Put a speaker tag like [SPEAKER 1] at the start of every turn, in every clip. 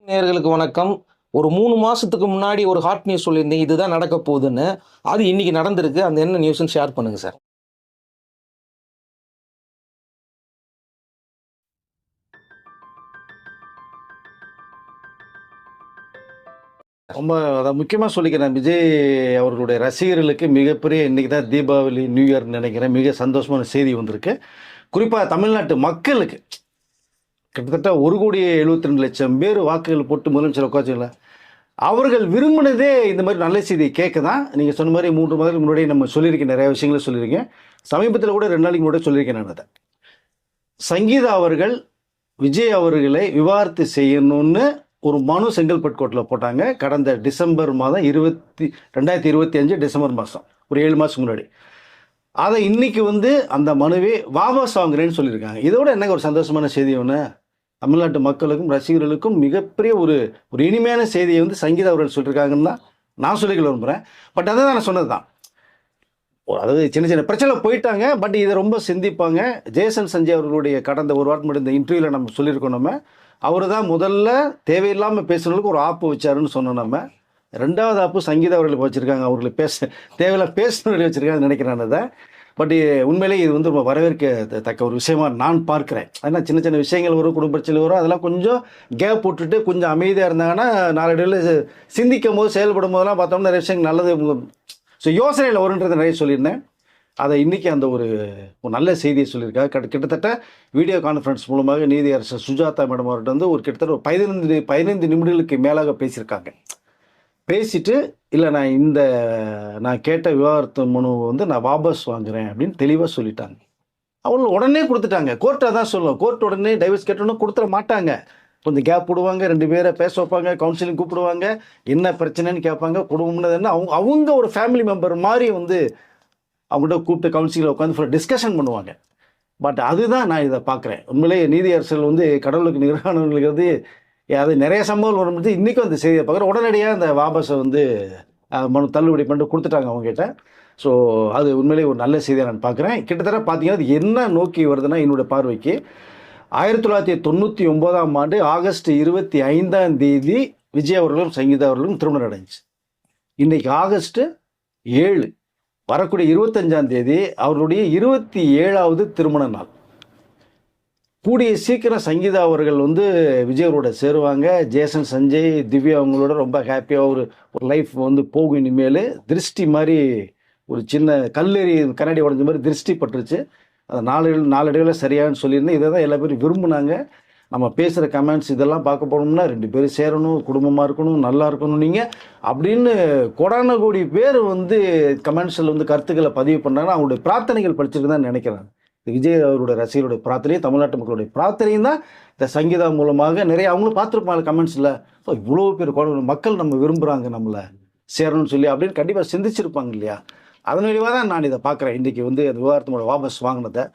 [SPEAKER 1] நேயர்களுக்கு வணக்கம். ஒரு 3 மாசத்துக்கு முன்னாடி ஒரு ஹாட் நியூஸ் சொல்லியிருந்தீங்க. இதுதான் நடக்க போகுதுன்னு. அது இன்னைக்கு நடந்திருக்கு. அந்த என்ன நியூஸ்ன்னு ஷேர் பண்ணுங்க சார்.
[SPEAKER 2] ரொம்ப முக்கியமா சொல்லிக்கிறேன். விஜய் அவர்களுடைய ரசிகர்களுக்கு மிகப்பெரிய இன்னைக்கு தான் தீபாவளி, நியூ இயர்ன்னு நினைக்கிறேன். மிக சந்தோஷமான செய்தி வந்திருக்கு. குறிப்பா தமிழ்நாட்டு மக்களுக்கு கிட்டத்தட்ட 1,72,00,000 பேர் வாக்குகள் போட்டு முதலமைச்சர் உட்காந்துல அவர்கள் விரும்பினதே இந்த மாதிரி நல்ல செய்தியை கேட்க தான். நீங்கள் சொன்ன மாதிரி 3 மாதத்துக்கு முன்னாடி நம்ம சொல்லியிருக்கேன், நிறைய விஷயங்களை சொல்லியிருக்கேன். சமீபத்தில் கூட 2 நாளைக்கு முன்னாடி சொல்லியிருக்கேன் நான் அதை. சங்கீதா அவர்கள் விஜய் அவர்களை விவாகரத்து செய்யணும்னு ஒரு மனு செங்கல்பட்டு கோர்ட்டில் போட்டாங்க. கடந்த டிசம்பர் மாதம் 2025 டிசம்பர் மாதம், ஒரு 7 மாதத்துக்கு முன்னாடி. அதை இன்னைக்கு அந்த மனுவை வாபஸ் வாங்குறேன்னு சொல்லியிருக்காங்க. இதோட என்ன ஒரு சந்தோஷமான செய்தி ஒன்று, தமிழ்நாட்டு மக்களுக்கும் ரசிகர்களுக்கும் மிகப்பெரிய ஒரு இனிமையான செய்தியை சங்கீதா அவர்கள் சொல்லியிருக்காங்கன்னு தான் நான் சொல்லிக்க விரும்புகிறேன். பட் அதை தான் நான் சொன்னது தான். அதாவது சின்ன சின்ன பிரச்சனை போயிட்டாங்க. பட் இதை ரொம்ப சிந்திப்பாங்க. ஜேசன் சஞ்சய் அவர்களுடைய கடந்த ஒரு வாரம் முடிந்த இன்டர்வியூவில் நம்ம சொல்லியிருக்கோம். நம்ம அவர் தான் முதல்ல தேவையில்லாமல் பேசுனதுக்கு ஒரு ஆப்பு வச்சாருன்னு சொன்னோம். நம்ம 2வது ஆப்பு சங்கீதா அவர்களுக்கு வச்சுருக்காங்க. அவர்களுக்கு தேவையில்லாம் பேசுனவர்கள் வச்சுருக்காங்கன்னு நினைக்கிறேன் அதை. பட் உண்மையிலேயே இது ரொம்ப வரவேற்கத்தக்க ஒரு விஷயமா நான் பார்க்குறேன். ஏன்னா சின்ன சின்ன விஷயங்கள் வரும், குடும்ப பிரச்சனை வரும், அதெல்லாம் கொஞ்சம் கேப் விட்டுட்டு கொஞ்சம் அமைதியாக இருந்தாங்கன்னா நாளடைவில் சிந்திக்கும் போது செயல்படும் போதெல்லாம் பார்த்தோம்னா நிறைய விஷயங்கள் நல்லது. ஸோ யோசனையில் வருன்றதை நிறைய சொல்லியிருந்தேன். அதை இன்றைக்கி அந்த ஒரு நல்ல செய்தியை சொல்லியிருக்காங்க. கிட்டத்தட்ட வீடியோ கான்ஃபரன்ஸ் மூலமாக நீதியரசர் சுஜாதா மேடம் அவர்கிட்ட ஒரு கிட்டத்தட்ட ஒரு 15 நிமிடங்களுக்கு மேலாக பேசியிருக்காங்க. பேசிட்டு இல்லை நான் கேட்ட விவாகரத்து மனு நான் வாபஸ் வாங்குறேன் அப்படின்னு தெளிவாக சொல்லிட்டாங்க. அவங்க உடனே கொடுத்துட்டாங்க. கோர்ட்டை தான் சொல்லுவோம். கோர்ட் உடனே டைவர்ஸ் கேட்டோன்னு கொடுத்துட மாட்டாங்க. கொஞ்சம் கேப் விடுவாங்க, 2 பேரை பேச வைப்பாங்க, கவுன்சிலிங் கூப்பிடுவாங்க, என்ன பிரச்சனைன்னு கேட்பாங்க. குடும்பம்னு என்ன அவங்க ஒரு ஃபேமிலி மெம்பர் மாதிரி அவங்கள்ட்ட கூப்பிட்டு கவுன்சிலில் உட்காந்து டிஸ்கஷன் பண்ணுவாங்க. பட் அதுதான் நான் இதை பார்க்குறேன். உண்மையிலேயே நீதியரசர்கள் கடவுளுக்கு நிகரானவர்களுக்கு அது நிறைய சம்பவங்கள் வரும்போது இன்றைக்கும் அந்த செய்தியை பார்க்குறேன். உடனடியாக அந்த வாபஸை மனு தள்ளுபடி பண்ணிட்டு கொடுத்துட்டாங்க அவங்ககிட்ட. ஸோ அது உண்மையிலேயே ஒரு நல்ல செய்தியை நான் பார்க்குறேன். கிட்டத்தட்ட பார்த்தீங்கன்னா அது என்ன நோக்கி வருதுன்னா, என்னோட பார்வைக்கு 1999ஆம் ஆண்டு ஆகஸ்ட் 25ஆம் தேதி விஜய் அவர்களும் சங்கீதா அவர்களும் திருமணம் அடைஞ்சிச்சு. இன்றைக்கி ஆகஸ்ட்டு 7, வரக்கூடிய 25ஆம் தேதி அவர்களுடைய 27வது திருமண நாள். கூடிய சீக்கிரம் சங்கீதா அவர்கள் விஜயோட சேருவாங்க. ஜேசன் சஞ்சய் திவ்யா அவங்களோட ரொம்ப ஹாப்பியாக ஒரு லைஃப் போகும். இனிமேல் திருஷ்டி மாதிரி ஒரு சின்ன கல்லெறி கண்ணாடி உடஞ்ச மாதிரி திருஷ்டி பட்டுருச்சு. அதை நாளடைவில் சரியானு சொல்லியிருந்தேன். இதை தான் எல்லா பேரும் விரும்புனாங்க. நம்ம பேசுகிற கமெண்ட்ஸ் இதெல்லாம் பார்க்க போனோம்னா 2 பேரும் சேரணும், குடும்பமாக இருக்கணும், நல்லா இருக்கணும் நீங்கள் அப்படின்னு கோடான கோடி பேர் கமெண்ட்ஸில் கருத்துக்களை பதிவு பண்ணாங்கன்னா அவங்களுடைய பிரார்த்தனைகள் படிச்சுட்டு தான் நினைக்கிறாங்க. விஜய் அவருடைய ரசிகர்களுடைய பிரார்த்தனையும் தமிழ்நாட்டு மக்களுடைய பிரார்த்தனையும் தான் இந்த சங்கீதா மூலமாக நிறைய அவங்களும் பார்த்துருப்பாங்க கமெண்ட்ஸில். ஸோ இவ்வளோ பேர் மக்கள் நம்ம விரும்புகிறாங்க நம்மளை சேரணும்னு சொல்லி அப்படின்னு கண்டிப்பாக சிந்திச்சிருப்பாங்க இல்லையா? அதன் விளைவாக தான் நான் இதை பார்க்குறேன். இன்றைக்கி அந்த விவாகரத்தோட வாபஸ் வாங்கினதை.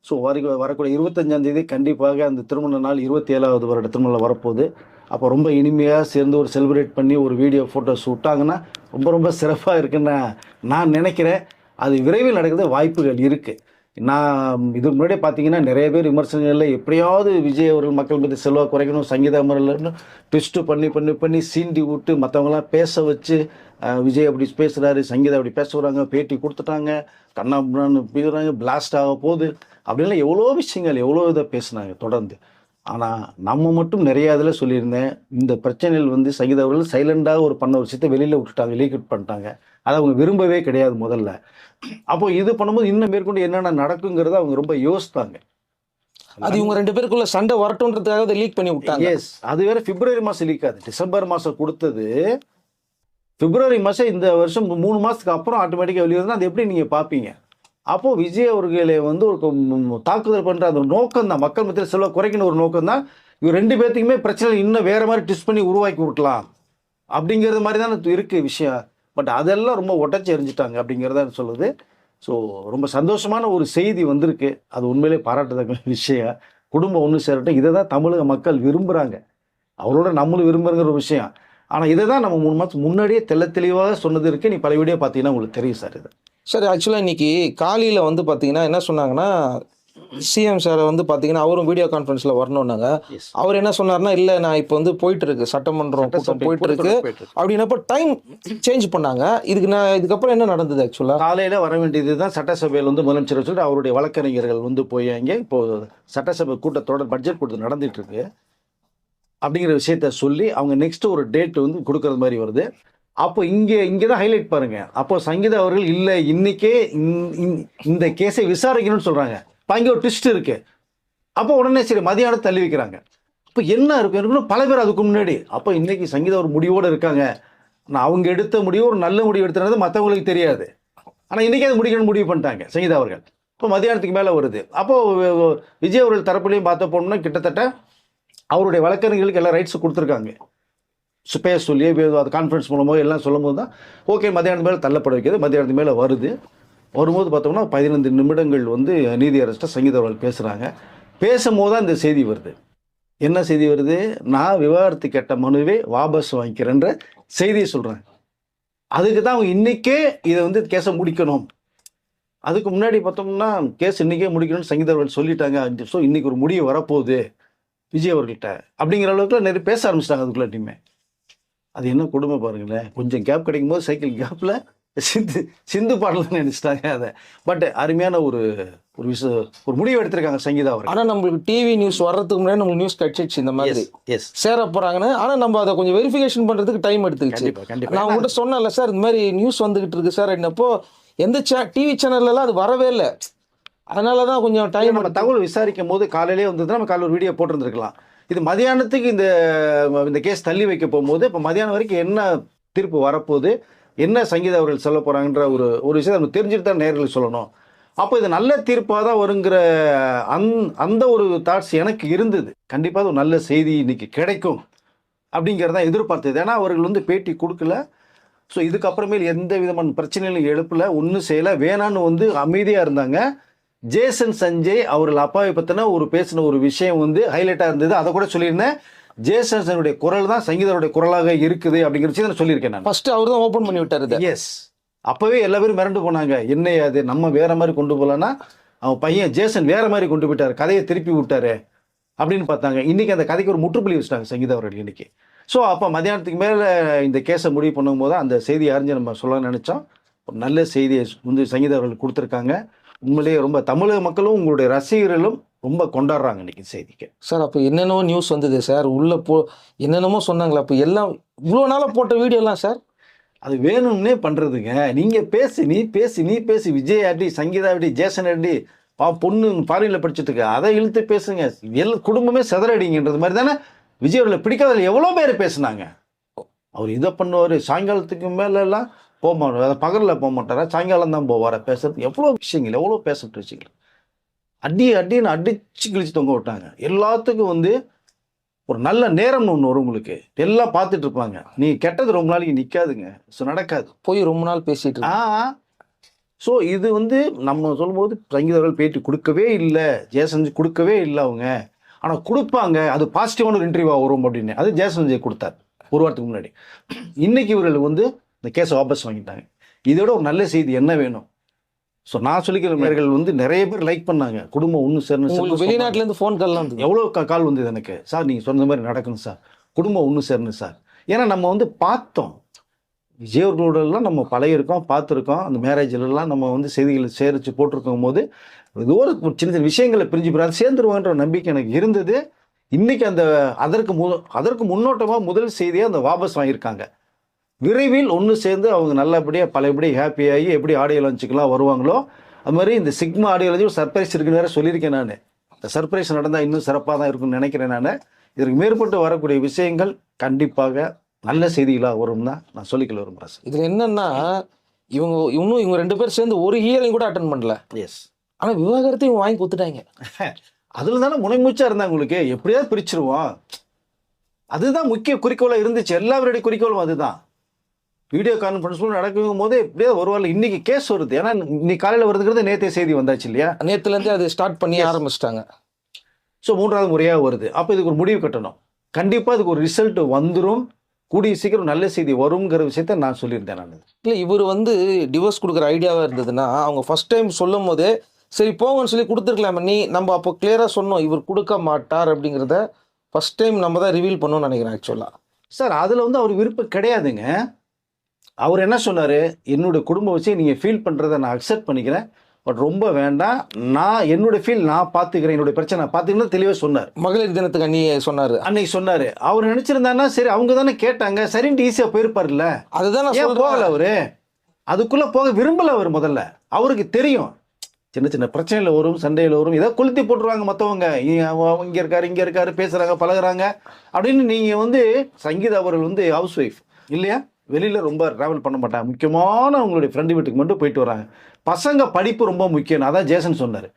[SPEAKER 2] ஸோ வரக்கூடிய 25ஆம் தேதி கண்டிப்பாக அந்த திருமண நாள் 27வது வருட திருமணம் வரப்போகுது. அப்போ ரொம்ப இனிமையாக சேர்ந்து ஒரு செலிப்ரேட் பண்ணி ஒரு வீடியோ ஃபோட்டோஸ் விட்டாங்கன்னா ரொம்ப சிறப்பாக இருக்குன்னு நான் நினைக்கிறேன். அது விரைவில் நடக்கிறது வாய்ப்புகள் இருக்குது. நான் இதுக்கு முன்னாடியே பார்த்தீங்கன்னா நிறைய பேர் விமர்சனங்களில் எப்படியாவது விஜய் அவர்கள் மக்கள் மீது செல்வாக்கு குறைக்கணும், சங்கீதா முறையில்னு ட்விஸ்ட்டு பண்ணி சீண்டி விட்டு மற்றவங்களாம் பேச வச்சு விஜய் அப்படி பேசுகிறாரு, சங்கீதா அப்படி பேச வராங்க, பேட்டி கொடுத்துட்டாங்க, கண்ணான்னு பேசுகிறாங்க, பிளாஸ்ட் ஆக போகுது அப்படின்லாம் எவ்வளோ விஷயங்கள் எவ்வளோ இதை பேசுனாங்க தொடர்ந்து. ஆனால் நம்ம மட்டும் நிறையா இதில் சொல்லியிருந்தேன். இந்த பிரச்சனையில் சங்கீதா அவர்கள் சைலண்டாக பண்ண ஒரு விஷயத்தை வெளியில் விட்டுட்டாங்க, லீக் பண்ணிட்டாங்க. அதை அவங்க விரும்பவே கிடையாது முதல்ல. அப்போ இது பண்ணும்போது இன்னும் மேற்கொண்டு என்னென்ன நடக்குங்கிறத அவங்க ரொம்ப யோசித்தாங்க.
[SPEAKER 1] அது இவங்க 2 பேருக்குள்ள சண்டை வரட்டும்ன்றதுக்காக லீக் பண்ணி விட்டாங்க.
[SPEAKER 2] எஸ், அது வேற பிப்ரவரி மாதம் லீக் ஆகுது. டிசம்பர் மாதம் கொடுத்தது பிப்ரவரி மாதம் இந்த வருஷம் 3 மாதத்துக்கு அப்புறம் ஆட்டோமேட்டிக்காக வெளியே வந்து அது எப்படி நீங்கள் பார்ப்பீங்க? அப்போது விஜய் அவர்களை ஒரு தாக்குதல் பண்ணுற அந்த நோக்கம் தான், மக்கள் மத்தியில் செல்வ குறைக்கணும் ஒரு நோக்கம் தான். இவர் 2 பேர்த்துக்குமே பிரச்சனை இன்னும் வேறு மாதிரி ட்விஸ்ட் பண்ணி உருவாக்கி விட்டலாம் அப்படிங்கிறது மாதிரி தான் இருக்குது விஷயம். பட் அதெல்லாம் ரொம்ப உடச்சி எறிஞ்சிட்டாங்க அப்படிங்கிறத சொல்லுது. ஸோ ரொம்ப சந்தோஷமான ஒரு செய்தி வந்திருக்கு. அது உண்மையிலே பாராட்டத்தக்க விஷயம். குடும்பம் ஒன்று சேரட்டும். இதை தான் தமிழக மக்கள் விரும்புகிறாங்க. அவரோட நம்மளும் விரும்புகிற ஒரு விஷயம். ஆனால் இதை தான் நம்ம 3 மாதம் முன்னாடியே தெளிவாக சொன்னது இருக்குது. நீ பல வீடியோ பார்த்தீங்கன்னா உங்களுக்கு தெரியும் சார். இது
[SPEAKER 1] சார் ஆக்சுவலாக இன்றைக்கி காலையில் பார்த்தீங்கன்னா என்ன சொன்னாங்கன்னா, சிஎம் சார் வந்து பார்த்தீங்கன்னா அவரும் வீடியோ கான்ஃபரன்ஸில் வரணும்னாங்க.
[SPEAKER 2] எஸ்
[SPEAKER 1] அவர் என்ன சொன்னார்னா, இல்லை நான் இப்போ வந்து போயிட்டு இருக்கு சட்டமன்றம் கூட்டம் போயிட்டு இருக்கு அப்படின்னப்போ டைம் சேஞ்ச் பண்ணாங்க. இதுக்கப்புறம் என்ன நடந்தது ஆக்சுவலாக?
[SPEAKER 2] காலையில் வர வேண்டியது தான் சட்டசபையில் வந்து முதலமைச்சர் சொல்லிட்டு அவருடைய வழக்கறிஞர்கள் வந்து போய் அங்கே இப்போ சட்டசபை கூட்டத்தொடர் பட்ஜெட் கூட்டத்தில் நடந்துட்டு இருக்கு அப்படிங்கிற விஷயத்த சொல்லி அவங்க நெக்ஸ்ட் ஒரு டேட் வந்து கொடுக்கறது மாதிரி வருது. அப்போ இங்கே தான் ஹைலைட் பாருங்க. அப்போ சங்கீதா அவர்கள் இல்லை இன்னைக்கே இந்த கேஸை விசாரிக்கணும்னு சொல்றாங்க. இப்போ அங்கே ஒரு ட்விஸ்ட் இருக்கு. அப்போ உடனே சரி மதியானம் தள்ளி வைக்கிறாங்க. இப்போ என்ன இருக்குன்னு பல பேர் அதுக்கு முன்னாடி அப்போ இன்னைக்கு சங்கீதா ஒரு முடிவோடு இருக்காங்க. நான் அவங்க எடுத்த முடிவு ஒரு நல்ல முடிவு எடுத்துறது மற்றவங்களுக்கு தெரியாது. ஆனால் இன்றைக்கி அது முடிவு பண்ணிட்டாங்க சங்கீதா அவர்கள். இப்போ மதியானத்துக்கு மேலே வருது. அப்போது விஜய் அவர்கள் தரப்புலையும் பார்த்த போனோம்னா கிட்டத்தட்ட அவருடைய வழக்கறிஞர்களுக்கு எல்லா ரைட்ஸும் கொடுத்துருக்காங்க. பேச சொல்லி அது கான்ஃபரன்ஸ் மூலமாக எல்லாம் சொல்லும் போது தான் ஓகே மதியானத்து மேலே தள்ளப்பட வைக்கிறது. மதியானத்து மேலே வரும்போது பார்த்தோம்னா 15 நிமிடங்கள் வந்து நீதியரசர்கிட்ட சங்கீதா அவர்கள் பேசுகிறாங்க. பேசும்போது தான் இந்த செய்தி வருது. என்ன செய்தி வருது? நான் விவாகரத்து கேட்ட மனுவே வாபஸ் வாங்கிக்கிறேன்ற செய்தியை சொல்கிறேன். அதுக்கு தான் அவங்க இன்றைக்கே இதை வந்து கேஸை முடிக்கணும். அதுக்கு முன்னாடி பார்த்தோம்னா கேஸ் இன்றைக்கே முடிக்கணும்னு சங்கீதா அவர்கள் சொல்லிட்டாங்க. ஸோ இன்றைக்கி ஒரு முடிவு வரப்போகுது விஜய் அவர்கள்ட்ட அப்படிங்கிற அளவுக்கு நிறைய பேச ஆரம்பிச்சிட்டாங்க அதுக்குள்ள டீமே. அது என்ன கொடுமை பாருங்களேன். கொஞ்சம் கேப் கிடைக்கும் போது சைக்கிள் கேப்பில் சிந்து பாடலாம் நினைச்சிட்டாங்க அதை. பட் அருமையான ஒரு முடிவு எடுத்திருக்காங்க சங்கீதா அவர்.
[SPEAKER 1] ஆனால் நம்மளுக்கு டிவி நியூஸ் வர்றதுக்கு முன்னாடி நம்மளுக்கு நியூஸ் கிடைச்சிச்சு இந்த மாதிரி
[SPEAKER 2] எஸ்
[SPEAKER 1] சேர போகிறாங்கன்னு. ஆனால் நம்ம அதை கொஞ்சம் வெரிஃபிகேஷன் பண்ணுறதுக்கு டைம் எடுத்துக்கிச்சு.
[SPEAKER 2] கண்டிப்பாக
[SPEAKER 1] நான் உங்கள்கிட்ட சொன்னேன்ல சார் இந்த மாதிரி நியூஸ் வந்துகிட்டு இருக்கு சார் என்னப்போ எந்த டிவி சேனல்லாம் அது வரவே இல்லை. அதனால தான் கொஞ்சம் டைம்.
[SPEAKER 2] நம்ம தகவல் விசாரிக்கும் போது காலையிலே வந்ததுன்னா நம்ம காலையில் ஒரு வீடியோ போட்டிருந்துருக்கலாம். இது மதியானத்துக்கு இந்த கேஸ் தள்ளி வைக்க போகும்போது இப்போ மதியானம் வரைக்கும் என்ன தீர்ப்பு வரப்போகுது, என்ன சங்கீதா அவர்கள் சொல்ல போகிறாங்கன்ற ஒரு விஷயத்தை நம்ம தெரிஞ்சுட்டு தான் நேர்களுக்கு சொல்லணும். அப்போ இது நல்ல தீர்ப்பாக தான் வருங்கிற அந்த ஒரு தாட்ஸ் எனக்கு இருந்தது. கண்டிப்பாக ஒரு நல்ல செய்தி இன்னைக்கு கிடைக்கும் அப்படிங்கிறதான் எதிர்பார்த்தது. ஏன்னா அவர்கள் வந்து பேட்டி கொடுக்கல. ஸோ இதுக்கப்புறமேல் எந்த விதமான பிரச்சனைகளும் எழுப்பல, ஒன்றும் செய்யலை, வேணான்னு வந்து அமைதியாக இருந்தாங்க. ஜேசன் சஞ்சய் அவர்கள் அப்பாவை பற்றின பேசின ஒரு விஷயம் வந்து ஹைலைட்டாக இருந்தது. அதை கூட சொல்லியிருந்தேன். ஜேசனுடைய குரல் தான் சங்கீதாவுடைய குரலாக இருக்குது அப்படிங்கிற விஷயம் நான் சொல்லியிருக்கேன். நான்
[SPEAKER 1] ஃபர்ஸ்ட் அவர் தான் ஓப்பன் பண்ணி விட்டாரு.
[SPEAKER 2] எஸ், அப்போவே எல்லா பேரும் மிரண்டு போனாங்க. என்ன அது நம்ம வேற மாதிரி கொண்டு போகலன்னா அவன் பையன் ஜேசன் வேற மாதிரி கொண்டு போயிட்டார், கதையை திருப்பி விட்டாரு அப்படின்னு பார்த்தாங்க. இன்னைக்கு அந்த கதைக்கு ஒரு முற்றுப்புள்ளி வச்சுட்டாங்க சங்கீதா அவர்கள் இன்னைக்கு. ஸோ அப்போ மதியானத்துக்கு மேலே இந்த கேஸை முடிவு பண்ணும்போது அந்த செய்தியை அறிஞ்சு நம்ம சொல்ல நினைச்சோம். ஒரு நல்ல செய்தியை வந்து சங்கீதா அவர்கள் கொடுத்துருக்காங்க. உண்மையிலேயே ரொம்ப தமிழக மக்களும் உங்களுடைய ரசிகர்களும் ரொம்ப கொண்டாடுறாங்க இன்னைக்கு செய்திக்கு.
[SPEAKER 1] சார் அப்போ என்னென்னவோ நியூஸ் வந்தது சார், உள்ள என்னென்னமோ சொன்னாங்களா? அப்போ எல்லாம் இவ்வளோ நாளாக போட்ட வீடியோலாம் சார்
[SPEAKER 2] அது வேணும்னே பண்ணுறதுங்க. நீங்கள் நீ பேசி விஜய் ஆடி சங்கீதா ஆடி ஜேசன் ஆடி பொண்ணு ஃபாரினில் படிச்சுட்டுருக்கு, அதை இழுத்து பேசுங்க. குடும்பமே செதறடிங்கன்றது மாதிரி தானே விஜய் அவர்களை பிடிக்காததில் எவ்வளோ பேர் பேசுனாங்க. அவர் இதை பண்ணுவார், சாயங்காலத்துக்கு மேலெல்லாம் போக மாட்டார், அதை பகலில் போக மாட்டாரா, சாயங்காலம் தான் போவார் பேசுறது. எவ்வளோ விஷயங்கள், எவ்வளோ பேசிட்டு வச்சுக்கல. அடின்னு அடிச்சு கிழிச்சு தொங்க விட்டாங்க. எல்லாத்துக்கும் வந்து ஒரு நல்ல நேரம்னு ஒன்று வரும். உங்களுக்கு எல்லாம் பார்த்துட்டு இருப்பாங்க. நீ கெட்டது ரொம்ப நாளைக்கு நிற்காதுங்க. ஸோ நடக்காது.
[SPEAKER 1] போய் ரொம்ப நாள் பேசிட்டு.
[SPEAKER 2] ஸோ இது வந்து நம்ம சொல்லும்போது சங்கீதர்கள் பேட்டி கொடுக்கவே இல்லை, ஜேசன் கொடுக்கவே இல்லை அவங்க. ஆனால் கொடுப்பாங்க, அது பாசிட்டிவான ஒரு இன்டர்வியூவாக வரும் அப்படின்னு அது ஜேசன் கொடுத்தார் ஒரு வாரத்துக்கு முன்னாடி. இன்னைக்கு இவர்கள் வந்து இந்த கேஸை வாபஸ் வாங்கிட்டாங்க. இதோட ஒரு நல்ல செய்தி என்ன வேணும்? ஸோ நான் சொல்லிக்கிற நேர்கள் வந்து நிறைய பேர் லைக் பண்ணாங்க. குடும்பம் ஒன்று சேரணும்.
[SPEAKER 1] வெளிநாட்டிலேருந்து ஃபோன் கால்லாம் வந்து
[SPEAKER 2] எவ்வளோ கால் வந்தது எனக்கு. சார் நீங்கள் சொன்ன மாதிரி நடக்கணும் சார், குடும்பம் ஒன்று சேரணும் சார். ஏன்னா நம்ம வந்து பார்த்தோம், விஜய் அவர்களோடலாம் நம்ம பழகிருக்கோம், பார்த்துருக்கோம். அந்த மேரேஜ்லாம் நம்ம வந்து செய்திகளை சேரித்து போட்டிருக்கும் போது ஏதோ ஒரு சின்ன சின்ன விஷயங்களை பிரிஞ்சு போய் அது சேர்ந்துருவாங்கன்ற நம்பிக்கை எனக்கு இருந்தது. இன்றைக்கி அதற்கு முன்னோட்டமாக முதல் செய்தியாக அந்த வாபஸ் வாங்கியிருக்காங்க. விரைவில் ஒன்று சேர்ந்து அவங்க நல்லபடியாக பழையபடியாக ஹாப்பியாகி எப்படி ஆடியோ லான்ச்சுக்கெலாம் வருவாங்களோ அது மாதிரி இந்த சிக்மா ஆடியோ லான்ச்சு ஒரு சர்ப்ரைஸ் இருக்குன்னு வேறு சொல்லியிருக்கேன். நான் இந்த சர்ப்ரைஸ் நடந்தால் இன்னும் சிறப்பாக தான் இருக்குன்னு நினைக்கிறேன். நான் இதற்கு மேற்பட்டு வரக்கூடிய விஷயங்கள் கண்டிப்பாக நல்ல செய்திகளாக வரும் தான் நான் சொல்லிக்கல விரும்புகிறேன்.
[SPEAKER 1] இதில் என்னென்னா இவங்க 2 பேர் சேர்ந்து ஒரு ஹியரிங் கூட அட்டன் பண்ணல.
[SPEAKER 2] எஸ்,
[SPEAKER 1] ஆனால் விவாகரத்தையும் வாங்கி கொடுத்துட்டாங்க.
[SPEAKER 2] அதில் தானே முனைமூச்சாக இருந்தாங்க. உங்களுக்கு எப்படியாவது பிரிச்சிருவோம், அதுதான் முக்கிய குறிக்கோளாக இருந்துச்சு. எல்லாருடைய குறிக்கோளும் அதுதான். வீடியோ கான்ஃபரன்ஸ் நடக்கும் போது எப்படியாவது ஒரு வாரம் இன்னைக்கு கேஸ் வருது. ஏன்னா இன்னைக்கு காலையில் வருதுங்கிறது நேற்றே செய்தி வந்தாச்சு இல்லையா?
[SPEAKER 1] நேற்றுலேருந்து அது ஸ்டார்ட் பண்ணி ஆரம்பிச்சிட்டாங்க.
[SPEAKER 2] ஸோ 3வது முறையாக வருது. அப்போ இதுக்கு ஒரு முடிவு கட்டணும். கண்டிப்பாக அதுக்கு ஒரு ரிசல்ட் வந்துடும். கூடிய சீக்கிரம் நல்ல செய்தி வருங்கிற விஷயத்த நான் சொல்லியிருந்தேன். நான்
[SPEAKER 1] இல்லை இவர் வந்து டிவோர்ஸ் கொடுக்குற ஐடியாவாக இருந்ததுன்னா அவங்க ஃபர்ஸ்ட் டைம் சொல்லும் போதே சரி போங்கன்னு சொல்லி கொடுத்துருக்கலாமே. நம்ம அப்போ கிளியராக சொன்னோம் இவர் கொடுக்க மாட்டார் அப்படிங்கிறத ஃபர்ஸ்ட் டைம் நம்ம தான் ரிவீல் பண்ணணும்னு நினைக்கிறேன் ஆக்சுவலாக.
[SPEAKER 2] சார் அதில் வந்து அவர் விருப்பம் கிடையாதுங்க. அவர் என்ன சொன்னார், என்னுடைய குடும்பம் வச்சு நீங்கள் ஃபீல் பண்ணுறதை நான் அக்செப்ட் பண்ணிக்கிறேன், பட் ரொம்ப வேண்டாம், நான் என்னோட ஃபீல் நான் பார்த்துக்கிறேன், என்னுடைய பிரச்சனை நான் பார்த்துக்கிறேன் தெளிவாக சொன்னார்.
[SPEAKER 1] மகளிர் தினத்துக்கு சொன்னார்.
[SPEAKER 2] அன்னைக்கு சொன்னார். அவர் நினச்சிருந்தாருன்னா சரி அவங்க தானே கேட்டாங்க சரின்ட்டு ஈஸியாக போயிருப்பார்ல.
[SPEAKER 1] அதுதான் நான்
[SPEAKER 2] ஏன்
[SPEAKER 1] சொல்றேன்.
[SPEAKER 2] போகல அவரு, அதுக்குள்ளே போக விரும்பலை அவர். முதல்ல அவருக்கு தெரியும் சின்ன சின்ன பிரச்சனையில் வரும், சண்டையில் வரும், ஏதாவது கொளுத்தி போட்டுருவாங்க மற்றவங்க, இங்கே இருக்காரு இங்கே இருக்காரு பேசுகிறாங்க பழகுறாங்க அப்படின்னு. நீங்கள் வந்து சங்கீதா அவர்கள் வந்து ஹவுஸ் ஒய்ஃப் இல்லையா, வெளியில் ரொம்ப ட்ராவல் பண்ண மாட்டாங்க, முக்கியமான அவங்களுடைய ஃப்ரெண்டு வீட்டுக்கு மட்டும் போயிட்டு வராங்க. பசங்க படிப்பு ரொம்ப முக்கியம், அதான் ஜேசன் சொன்னார்.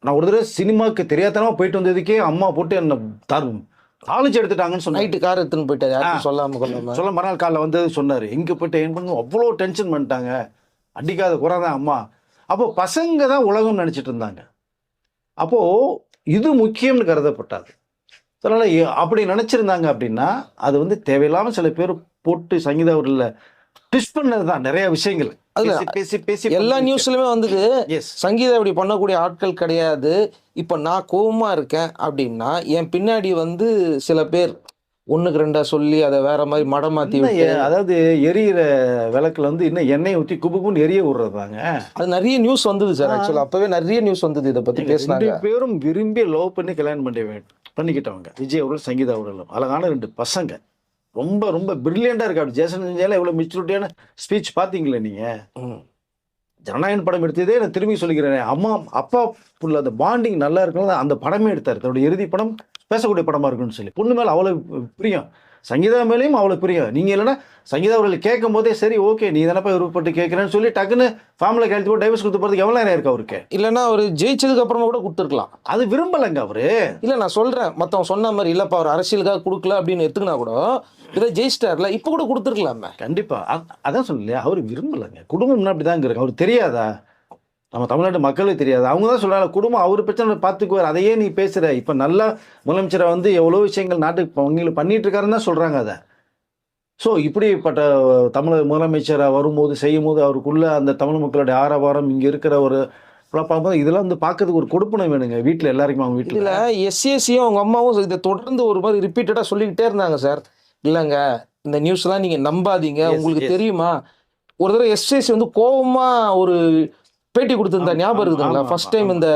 [SPEAKER 2] நான் ஒரு தடவை சினிமாவுக்கு தெரியாதனமா போயிட்டு வந்ததுக்கே அம்மா போட்டு என்ன காலேஜ் எடுத்துட்டாங்கன்னு சொன்னாங்க.
[SPEAKER 1] நைட்டு கார் எடுத்துன்னு போயிட்டாரு, யாருக்கும் சொல்லாம
[SPEAKER 2] சொல்ல மறுநாள் காலைல வந்து சொன்னார், எங்கே போயிட்டு என் பண்ணு அவ்வளோ டென்ஷன் பண்ணிட்டாங்க, அடிக்காத குறை தான் அம்மா. அப்போ பசங்க தான் உலகம் நினச்சிட்டு இருந்தாங்க. அப்போது இது முக்கியம்னு கருதப்பட்டாது. அதனால் அப்படி நினச்சிருந்தாங்க அப்படின்னா அது வந்து தேவையில்லாமல் சில பேர் போட்டு சங்கீதா அவர்களில் ட்விஸ்ட் பண்ணது தான் நிறைய விஷயங்கள். பேசி பேசி
[SPEAKER 1] எல்லா நியூஸ்லையுமே வந்தது
[SPEAKER 2] எஸ்
[SPEAKER 1] சங்கீதா இப்படி பண்ணக்கூடிய ஆட்கள் கிடையாது. இப்போ நான் கோவமா இருக்கேன் அப்படின்னா என் பின்னாடி வந்து சில பேர் ஒன்றுக்கு ரெண்டா சொல்லி அதை வேற மாதிரி மடமாத்தி விட்டு,
[SPEAKER 2] அதாவது எரியிற விளக்குல வந்து இன்னும் எண்ணெய் ஊற்றி குபுக்குன்னு எரிய விடுறதாங்க.
[SPEAKER 1] அது நிறைய நியூஸ் வந்தது சார். ஆக்சுவலாக அப்பவே நிறைய நியூஸ் வந்தது இதை பத்தி பேசினாங்க.
[SPEAKER 2] 2 பேரும் விரும்பி லவ் பண்ணி கல்யாணம் பண்ணிக்கிட்டவங்க விஜய் அவர்களும் சங்கீதா அவர்களும். அழகான 2 பசங்க, ரொம்ப ரொம்ப பிரில்லியண்டாக இருக்கு. அப்படி ஜேசன் செஞ்சாலும் எவ்வளோ மெச்சூரிட்டியான ஸ்பீச் பார்த்தீங்களே நீங்கள். ஜனநாயகன் படம் எடுத்ததே நான் திரும்பி சொல்லிக்கிறேன், அம்மா அப்பா புள்ள அந்த பாண்டிங் நல்லா இருக்கணும், அந்த படமே எடுத்தார். தன்னுடைய இறுதி படம் பேசக்கூடிய படமாக இருக்குன்னு சொல்லி. பொண்ணு மேலே அவ்வளோ பிரியம், சங்கீதா மேலேயும் அவ்வளோ பிரியம். நீங்கள் இல்லைன்னா சங்கீதா அவர்கள் கேட்கும் போதே சரி ஓகே நீ தானப்பா விருப்பப்பட்டு கேட்குறேன்னு சொல்லி டக்குன்னு ஃபேமிலியில் கழித்து போட்டு டைவர்ஸ் கொடுத்து போகிறதுக்கு எவ்வளோ நேரம் இருக்கு அவருக்கு?
[SPEAKER 1] இல்லைன்னா அவர் ஜெயிச்சதுக்கு அப்புறமா கூட கொடுத்துருக்கலாம்.
[SPEAKER 2] அது விரும்பலைங்க அவரு.
[SPEAKER 1] இல்லை நான் சொல்கிறேன், மற்றவங்க சொன்ன மாதிரி இல்லைப்பா அவர் அரசியலுக்காக கொடுக்கல அப்படின்னு எடுத்துக்கினா கூட இதை ஜெயிச்சிட்டார்ல இப்போ கூட கொடுத்துருக்கலாமே.
[SPEAKER 2] கண்டிப்பாக அதான் சொல்லலையா, அவர் விரும்பலைங்க. குடும்பம்னா அப்படி தாங்க இருக்கு. அவர் தெரியாதா, நம்ம தமிழ்நாட்டு மக்களுக்கு தெரியாது. அவங்க தான் சொல்கிறாங்க குடும்பம் அவர் பிரச்சனை பார்த்துக்குவார், அதையே நீ பேசுகிற. இப்போ நல்லா முதலமைச்சரை வந்து எவ்வளோ விஷயங்கள் நாட்டுக்கு அவங்களுக்கு பண்ணிட்டு இருக்காருன்னு தான் சொல்கிறாங்க அதை. ஸோ இப்படிப்பட்ட தமிழக முதலமைச்சராக வரும்போது செய்யும் போது அவருக்குள்ள அந்த தமிழ் மக்களுடைய ஆரவாரம் இங்கே இருக்கிற ஒரு பார்க்கும்போது இதெல்லாம் வந்து பார்க்கறதுக்கு ஒரு கொடுப்பனை வேணுங்க வீட்டில் எல்லாருக்குமே. அவங்க வீட்டில்
[SPEAKER 1] இதில் எஸ்ஏசியும் அவங்க அம்மாவும் இதை தொடர்ந்து ஒரு மாதிரி ரிப்பீட்டடாக சொல்லிக்கிட்டே இருந்தாங்க சார். இல்லைங்க இந்த நியூஸ்லாம் நீங்கள் நம்பாதீங்க, உங்களுக்கு தெரியுமா. ஒரு தடவை எஸ்ஏசி வந்து கோபமாக ஒரு பேட்டி கொடுத்துருந்தா ஞாபகம் இருக்குதுங்களா? ஃபர்ஸ்ட் டைம் இந்த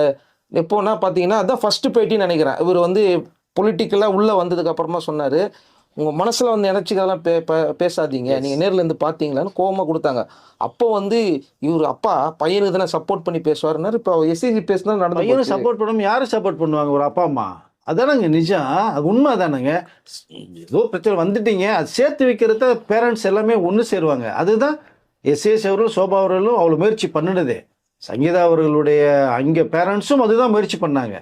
[SPEAKER 1] எப்போனா பார்த்தீங்கன்னா அதான் ஃபர்ஸ்ட் பேட்டின்னு நினைக்கிறேன். இவர் வந்து பொலிட்டிக்கலாக உள்ளே வந்ததுக்கு அப்புறமா சொன்னார், உங்கள் மனசில் வந்து நினச்சிக்கலாம் பேசாதீங்க, நீங்கள் நேரில் இருந்து பார்த்தீங்களான்னு கோவமாக கொடுத்தாங்க. அப்போ வந்து இவர் அப்பா பையனுக்கு தானே சப்போர்ட் பண்ணி பேசுவாருன்னாரு. இப்போ எஸ்சிசி பேசினா நடந்து
[SPEAKER 2] பையனும் சப்போர்ட் பண்ணாமல் யாரும் சப்போர்ட் பண்ணுவாங்க? ஒரு அப்பா அம்மா. அதானங்க நிஜம், அது உண்மை தானேங்க. ஏதோ பிரச்சனை வந்துட்டீங்க, அது சேர்த்து வைக்கிறத பேரண்ட்ஸ் எல்லாமே ஒன்று சேருவாங்க. அதுதான் எஸ்ஏசி அவர்களும் சோபா அவர்களும் அவ்வளோ முயற்சி பண்ணினதே. சங்கீதா அவர்களுடைய அங்கே பேரண்ட்ஸும் அதுதான் முயற்சி பண்ணாங்க.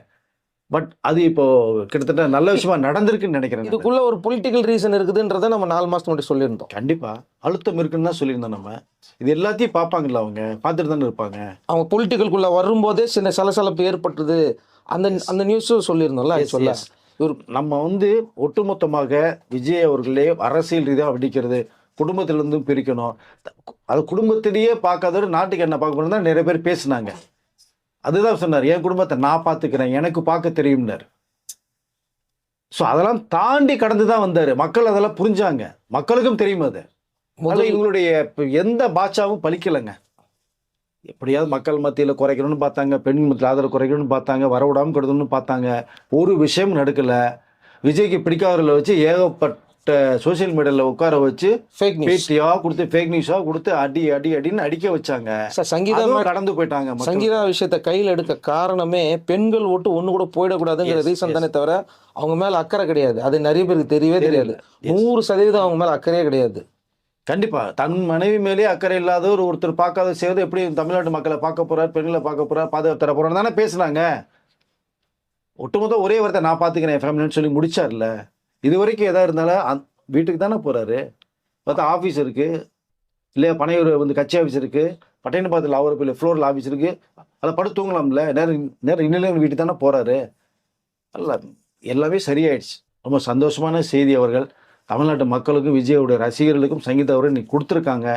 [SPEAKER 2] பட் அது இப்போ கிட்டத்தட்ட நல்ல விஷயமா நடந்திருக்குன்னு நினைக்கிறேன்.
[SPEAKER 1] இதுக்குள்ள ஒரு பொலிட்டிக்கல் ரீசன் இருக்குதுன்றதை நம்ம 4 மாசத்துக்கு முன்னாடி சொல்லியிருந்தோம்.
[SPEAKER 2] கண்டிப்பா அழுத்தம் இருக்குன்னு தான் சொல்லியிருந்தோம். நம்ம இது எல்லாத்தையும் பார்ப்பாங்கல்ல, அவங்க பார்த்துட்டு தானே இருப்பாங்க.
[SPEAKER 1] அவங்க பொலிட்டிக்கலுக்குள்ள வரும்போதே சின்ன சலசலப்பு ஏற்பட்டது, அந்த நியூஸும் சொல்லியிருந்தோம்ல. சொல்ல
[SPEAKER 2] இவர் நம்ம வந்து ஒட்டுமொத்தமாக விஜய் அவர்களே அரசியல் ரீதியாக வெடிக்கிறது, குடும்பத்திலிருந்தும் பிரிக்கணும், அது குடும்பத்திலேயே பார்க்காதவர் நாட்டுக்கு என்ன பார்க்க போறோம் தான் நிறைய பேர் பேசினாங்க. அதுதான் சொன்னார், என் குடும்பத்தை நான் பார்த்துக்கிறேன், எனக்கு பார்க்க தெரியும்னார். ஸோ அதெல்லாம் தாண்டி கடந்து தான் வந்தார். மக்கள் அதெல்லாம் புரிஞ்சாங்க, மக்களுக்கும் தெரியும். அது முதல்ல இவங்களுடைய எந்த பாட்சாவும் பலிக்கலைங்க. எப்படியாவது மக்கள் மத்தியில் குறைக்கணும்னு பார்த்தாங்க, பெண் மத்தியில் ஆதரவு குறைக்கணும்னு பார்த்தாங்க, வரவிடாமல் கெடுதணும்னு பார்த்தாங்க. ஒரு விஷயம் நடக்கலை. விஜய்க்கு பிடிக்காதவர்களை வச்சு ஏகப்பட்ட சோசியல் மீடியாவில் உட்கார வச்சு
[SPEAKER 1] ஃபேக் நியூஸ்
[SPEAKER 2] பேட்டியாக கொடுத்து ஃபேக் நியூஸாக கொடுத்து அடின்னு அடிக்க வச்சாங்க.
[SPEAKER 1] சங்கீதா
[SPEAKER 2] கடந்து போயிட்டாங்க.
[SPEAKER 1] சங்கீதா விஷயத்தை கையில் எடுக்க காரணமே பெண்கள் ஓட்டு ஒன்று கூட போயிடக்கூடாதுங்கிற ரீசன் தானே தவிர அவங்க மேலே அக்கறை கிடையாது. அது நிறைய பேருக்கு தெரியவே தெரியாது. 100% அவங்க மேலே அக்கறையே கிடையாது.
[SPEAKER 2] கண்டிப்பாக தன் மனைவி மேலே அக்கறை இல்லாத ஒருத்தர் பார்க்காத செய்வது எப்படி தமிழ்நாட்டு மக்களை பார்க்க போறார், பெண்களை பார்க்க போறார், பாதுகாப்பு தர போறான்னு தானே பேசுனாங்க. ஒட்டுமொத்தம் ஒரே வார்த்தை நான் பார்த்துக்கிறேன் என் ஃபேமிலின்னு சொல்லி முடிச்சார்ல. இது வரைக்கும் எதாவது இருந்தாலும் வீட்டுக்கு தானே போகிறாரு. பார்த்தா ஆஃபீஸ் இருக்குது இல்லையா, பனையூர் வந்து கட்சி ஆஃபீஸ் இருக்குது, பட்டையப்பாளையத்தில் அவருக்கு ஃப்ளோரில் ஆஃபீஸ் இருக்குது, அதை படுத்து தூங்கலாம்ல. நேரம் இன்னும் வீட்டுக்கு தானே போகிறாரு. அல்ல எல்லாமே சரியாயிடுச்சு. ரொம்ப சந்தோஷமான செய்தி. அவர்கள் தமிழ்நாட்டு மக்களுக்கும் விஜயோடைய ரசிகர்களுக்கும் சங்கீதா அவர்கள் இன்னைக்கு கொடுத்துருக்காங்க.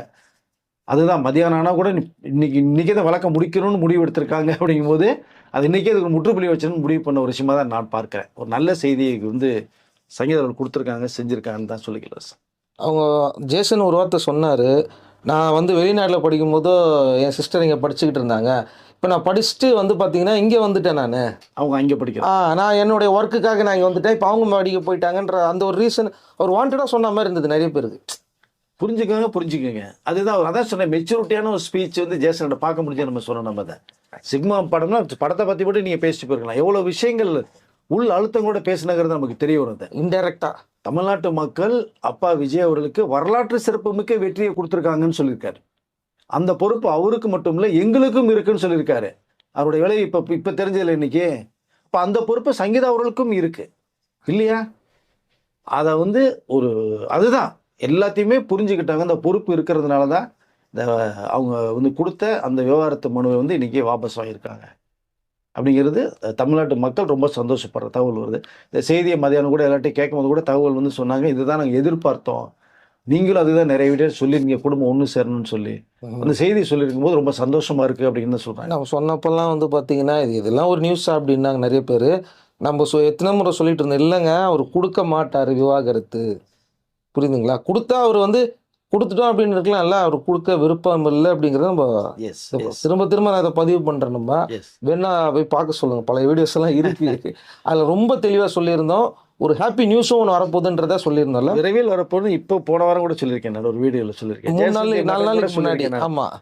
[SPEAKER 2] அதுதான் மதியானம் ஆனால் கூட இன்னைக்கே தான் வழக்கம் முடிக்கணும்னு முடிவு எடுத்திருக்காங்க. அப்படிங்கும்போது அது இன்றைக்கே அதுக்கு முற்றுப்புள்ளி வச்சணும்னு முடிவு பண்ண ஒரு விஷயமா தான் நான் பார்க்குறேன். ஒரு நல்ல செய்தியை வந்து சங்கீதா அவர்கள் கொடுத்துருக்காங்க, செஞ்சுருக்காங்கன்னு தான் சொல்லிக்கலாம் சார்.
[SPEAKER 1] அவங்க ஜேசன் ஒரு வார்த்தை சொன்னார், நான் வந்து வெளிநாட்டில் படிக்கும்போதோ என் சிஸ்டர் இங்கே படிச்சுக்கிட்டு இருந்தாங்க, இப்போ நான் படிச்சுட்டு வந்து பார்த்தீங்கன்னா இங்கே வந்துட்டேன் நான்.
[SPEAKER 2] அவங்க அங்கே படிக்கிறாங்க.
[SPEAKER 1] நான் என்னுடைய ஒர்க்குக்காக நான் இங்கே வந்துட்டேன், இப்போ அவங்க படிக்க போயிட்டாங்கன்ற அந்த ஒரு ரீசன் அவர் வாண்டடாக சொன்ன மாதிரி இருந்தது நிறைய பேருக்கு.
[SPEAKER 2] புரிஞ்சுக்கோங்க. அதுதான் அவர் அதான் சொன்னேன், மெச்சூரிட்டியான ஒரு ஸ்பீச் வந்து ஜேசனோட பார்க்க முடிஞ்சு நம்ம சொன்னோம். நம்ம அதை சிக்மா படம்னா படத்தை பற்றி மட்டும் நீங்கள் பேசிட்டு போயிருக்கலாம். எவ்வளோ விஷயங்கள் உள் அழுத்தம் கூட பேசினங்கிறது நமக்கு தெரிய வருது.
[SPEAKER 1] இன்டெரக்டாக
[SPEAKER 2] தமிழ்நாட்டு மக்கள் அப்பா விஜய் அவர்களுக்கு வரலாற்று சிறப்புமிக்க வெற்றியை கொடுத்துருக்காங்கன்னு சொல்லியிருக்காரு. அந்த பொறுப்பு அவருக்கு மட்டும் இல்லை, எங்களுக்கும் இருக்குன்னு சொல்லியிருக்காரு. அவருடைய வேலை இப்போ தெரிஞ்சதில்லை இன்னைக்கு. இப்போ அந்த பொறுப்பு சங்கீதா அவர்களுக்கும் இருக்கு இல்லையா? அதை வந்து ஒரு அதுதான் எல்லாத்தையுமே புரிஞ்சுக்கிட்டாங்க. அந்த பொறுப்பு இருக்கிறதுனால தான் இந்த அவங்க வந்து கொடுத்த அந்த விவகாரத்து மனுவை வந்து இன்றைக்கி வாபஸ் வாங்கியிருக்காங்க. அப்படிங்கிறது தமிழ்நாட்டு மக்கள் ரொம்ப சந்தோஷப்படுற தகவல் வருது. இந்த செய்தியை மதியானம் கூட எல்லாத்தையும் கேட்கும்போது கூட தகவல் வந்து சொன்னாங்க, இதுதான் நாங்கள் எதிர்பார்த்தோம், நீங்களும் அதுதான் நிறைய வீடியோ சொல்லியிருக்கீங்க, குடும்பம் ஒன்று சேரணும்னு சொல்லி அந்த செய்தி சொல்லியிருக்கும் போது ரொம்ப சந்தோஷமா இருக்குது அப்படின்னு சொல்கிறாங்க.
[SPEAKER 1] நம்ம சொன்னப்பெல்லாம் வந்து பார்த்தீங்கன்னா இதெல்லாம் ஒரு நியூஸா அப்படின்னாங்க நிறைய பேர். நம்ம எத்தனை முறை சொல்லிட்டு இருந்தோம், இல்லைங்க அவர் கொடுக்க மாட்டார் விவாகரத்து, புரியுதுங்களா? கொடுத்தா அவர் வந்து கொடுத்துட்டோம் அப்படின்னு இருக்கலாம்ல, அவர் கொடுக்க விருப்பம் இல்லை அப்படிங்கிறத நம்ம திரும்ப திரும்ப நான் அதை பதிவு பண்ணுறேன். நம்ம வேணா போய் பார்க்க சொல்லுங்க, பழைய வீடியோஸ் எல்லாம் இருக்கு. அதில் ரொம்ப தெளிவாக சொல்லியிருந்தோம், ஒரு ஹாப்பி நியூஸும் ஒன்று வரப்போகுதுன்றத சொல்லியிருந்தோம்ல,
[SPEAKER 2] விரைவில் வரப்போகுது. இப்போ போன வாரம் கூட சொல்லியிருக்கேன், நான் ஒரு வீடியோவில் சொல்லியிருக்கேன்,
[SPEAKER 1] 4 நாளைக்கு முன்னாடி. ஆமாம்,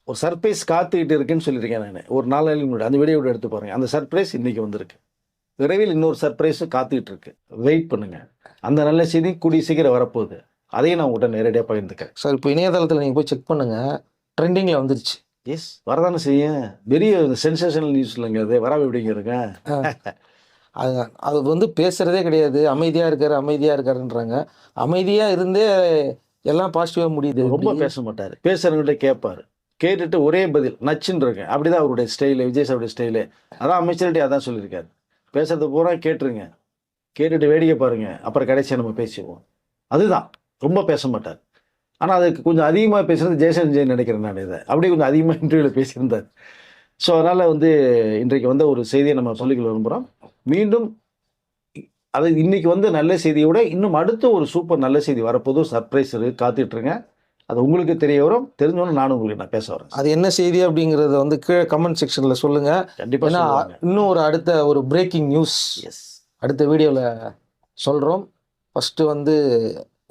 [SPEAKER 2] ஒரு சர்ப்ரைஸ் காத்துக்கிட்டு இருக்குன்னு சொல்லியிருக்கேன் நான் ஒரு 4 நாளைக்கு முன்னாடி. அந்த வீடியோட எடுத்து பாருங்க. அந்த சர்ப்ரைஸ் இன்னைக்கு வந்திருக்கு. விரைவில் இன்னொரு சர்ப்ரைஸும் காத்துக்கிட்டு இருக்கு, வெயிட் பண்ணுங்க. அந்த நல்ல செய்தி கூடிய சீக்கிரம் வரப்போகுது, அதையும் நான் உங்கள்கிட்ட நேரடியாக பகிர்ந்துக்கிறேன்
[SPEAKER 1] சார். இப்போ இணையதளத்தில் நீங்கள் போய் செக் பண்ணுங்க, ட்ரெண்டிங்கில் வந்துருச்சு.
[SPEAKER 2] எஸ், வரதானே செய்யும். பெரிய சென்சேஷனல் நியூஸ் இல்லைங்க அது, வராமல் எப்படிங்கிறதுங்க.
[SPEAKER 1] அது வந்து பேசுகிறதே கிடையாது, அமைதியாக இருக்காருன்றாங்க. அமைதியாக இருந்தே எல்லாம் பாசிட்டிவாக முடியுது.
[SPEAKER 2] ரொம்ப பேச மாட்டார், பேசுகிறவங்கள்ட்ட கேட்பார், கேட்டுட்டு ஒரே பதில் நச்சுன்னு இருக்கேன். அப்படி தான் அவருடைய ஸ்டைலு, விஜய் சாருடைய ஸ்டைலு. அதான் அமைச்சர்கிட்ட அதான் சொல்லியிருக்காரு, பேசுறது பூரா கேட்டுருங்க, கேட்டுட்டு வேடிக்கை பாருங்க, அப்புறம் கடைசியாக நம்ம பேசிடுவோம். அதுதான், ரொம்ப பேச மாட்டார். ஆனால் அதுக்கு கொஞ்சம் அதிகமாக பேசுகிறது ஜெய்சன் நினைக்கிறேன் நான். இதை அப்படியே கொஞ்சம் அதிகமாக இன்டர்வியூவில் பேசியிருந்தார். ஸோ அதனால் வந்து இன்றைக்கு வந்த ஒரு செய்தியை நம்ம சொல்லிக்கொள்ள விரும்புகிறோம். மீண்டும் அது இன்னைக்கு வந்து நல்ல செய்தியை விட இன்னும் அடுத்து ஒரு சூப்பர் நல்ல செய்தி வரப்போதும், சர்ப்ரைஸ் காத்துட்ருங்க. அது உங்களுக்கு தெரிய வரும், தெரிஞ்சோன்னு நானும் உங்களுக்கு நான் பேச வரேன்.
[SPEAKER 1] அது என்ன செய்தி அப்படிங்கிறத வந்து கீழே கமெண்ட் செக்ஷனில் சொல்லுங்கள்.
[SPEAKER 2] கண்டிப்பாக
[SPEAKER 1] இன்னும் அடுத்த ஒரு பிரேக்கிங் நியூஸ் அடுத்த வீடியோவில் சொல்கிறோம். ஃபஸ்ட்டு வந்து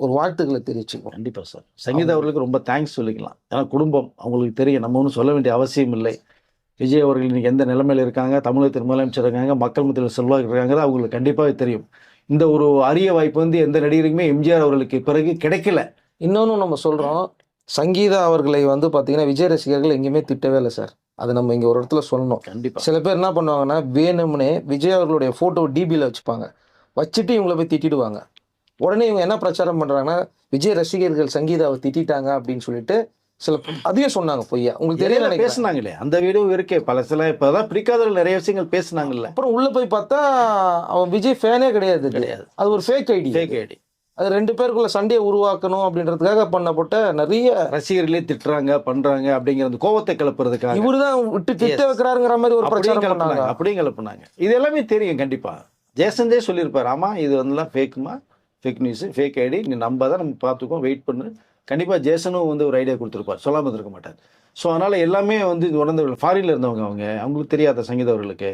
[SPEAKER 1] ஒரு வாழ்த்துக்களை தெரிவிச்சுக்கோம்.
[SPEAKER 2] கண்டிப்பாக சார். சங்கீதா அவர்களுக்கு ரொம்ப தேங்க்ஸ் சொல்லிக்கலாம். ஏன்னா குடும்பம் அவங்களுக்கு தெரியும், நம்ம ஒன்றும் சொல்ல வேண்டிய அவசியம் இல்லை. விஜய் அவர்கள் இன்றைக்கி எந்த நிலைமையில் இருக்காங்க, தமிழகத்தின் முதலமைச்சர் இருக்காங்க, மக்கள் மத்தியில் செல்வாக்கு இருக்காங்க, அவங்களுக்கு கண்டிப்பாக தெரியும். இந்த ஒரு அரிய வாய்ப்பு வந்து எந்த நடிகருக்குமே எம்ஜிஆர் அவர்களுக்கு பிறகு கிடைக்கல.
[SPEAKER 1] இன்னொன்று நம்ம சொல்கிறோம், சங்கீதா அவர்களை வந்து பார்த்தீங்கன்னா விஜய் ரசிகர்கள் எங்கேயுமே திட்டவே இல்லை சார். அது நம்ம இங்கே ஒரு இடத்துல சொல்லணும்.
[SPEAKER 2] கண்டிப்பாக
[SPEAKER 1] சில பேர் என்ன பண்ணுவாங்கன்னா, வேணும்னே விஜய் அவர்களுடைய ஃபோட்டோ டிபியில் வச்சுப்பாங்க, வச்சுட்டு இவங்களை போய் திட்டிடுவாங்க. உடனே இவங்க என்ன பிரச்சாரம் பண்ணுறாங்கன்னா, விஜய் ரசிகர்கள் சங்கீதாவை திட்டாங்க அப்படின்னு சொல்லிட்டு சில அதையும் சொன்னாங்க பொய்யா. உங்களுக்கு தெரியல,
[SPEAKER 2] பேசுனாங்களே, அந்த வீடியோ இருக்கே பல சில இப்போதான் பிடிக்காதவர்கள் நிறைய விஷயங்கள் பேசுனாங்கல்ல.
[SPEAKER 1] அப்புறம் உள்ளே போய் பார்த்தா அவன் விஜய் ஃபேனே கிடையாது. அது ஒரு ஃபேக் ஐடி. அது 2 பேருக்குள்ள சண்டையை உருவாக்கணும் அப்படின்றதுக்காக பண்ணப்பட்ட நிறைய
[SPEAKER 2] ரசிகர்களே திட்டுறாங்க பண்றாங்க அப்படிங்கிற அந்த கோபத்தை கிளப்புறதுக்காக
[SPEAKER 1] இவரு தான் விட்டு திட்ட வைக்கிறாருங்கிற மாதிரி ஒரு பிரச்சாரம் பண்ணாங்க.
[SPEAKER 2] அப்படியும் கிளப்புனாங்க. இது எல்லாமே தெரியும். கண்டிப்பா ஜேசன்தே சொல்லியிருப்பாரு, ஆமா இது வந்து ஃபேக்குமா, ஃபேக் நியூஸ், ஃபேக் ஐடி, நீ நம்பாதான், நம்ம பார்த்துக்கோம், வெயிட் பண்ணு. கண்டிப்பாக ஜேசனும் வந்து ஒரு ஐடியா கொடுத்துருப்பார், சொல்லாமல் இருக்க மாட்டார். ஸோ அதனால் எல்லாமே வந்து இது உணர்ந்தவர்கள், ஃபாரினில் இருந்தவங்க, அவங்களுக்கு தெரியாத சங்கீதவர்களுக்கு.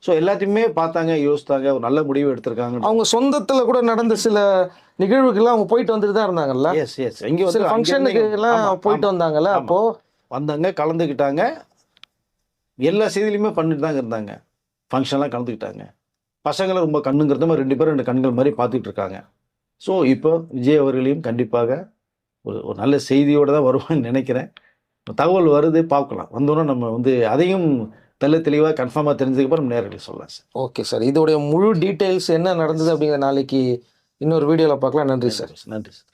[SPEAKER 2] ஸோ எல்லாத்தையுமே பார்த்தாங்க, யோசித்தாங்க, ஒரு நல்ல முடிவு எடுத்திருக்காங்க.
[SPEAKER 1] அவங்க சொந்தத்தில் கூட நடந்த சில நிகழ்வுகள்லாம் அவங்க போயிட்டு வந்துட்டு தான் இருந்தாங்கல்ல.
[SPEAKER 2] எஸ் இங்கே வந்து
[SPEAKER 1] ஃபங்க்ஷனுக்கு எல்லாம் போயிட்டு வந்தாங்கல்ல. அப்போது
[SPEAKER 2] வந்தாங்க, கலந்துக்கிட்டாங்க, எல்லா செய்தியிலையுமே பண்ணிட்டு தாங்க இருந்தாங்க. ஃபங்க்ஷன்லாம் கலந்துக்கிட்டாங்க. பசங்களும் ரொம்ப கண்ணுங்கிறது மாதிரி 2 பேரும் 2 கண்கள் மாதிரி பார்த்துட்டு இருக்காங்க. ஸோ இப்போ விஜய் அவர்களையும் கண்டிப்பாக ஒரு நல்ல செய்தியோடு தான் வருவான்னு நினைக்கிறேன். தகவல் வருது, பார்க்கலாம். வந்தோன்னா நம்ம வந்து அதையும் தெளிவாக கன்ஃபார்மாக தெரிஞ்சதுக்கப்புறம் நம்ம நேரில் சொல்லலாம் சார்.
[SPEAKER 1] ஓகே சார், இதோடைய முழு டீட்டெயில்ஸ் என்ன நடந்தது அப்படிங்கிற நாளைக்கு இன்னொரு வீடியோவில் பார்க்கலாம். நன்றி சார்.
[SPEAKER 2] நன்றி சார்.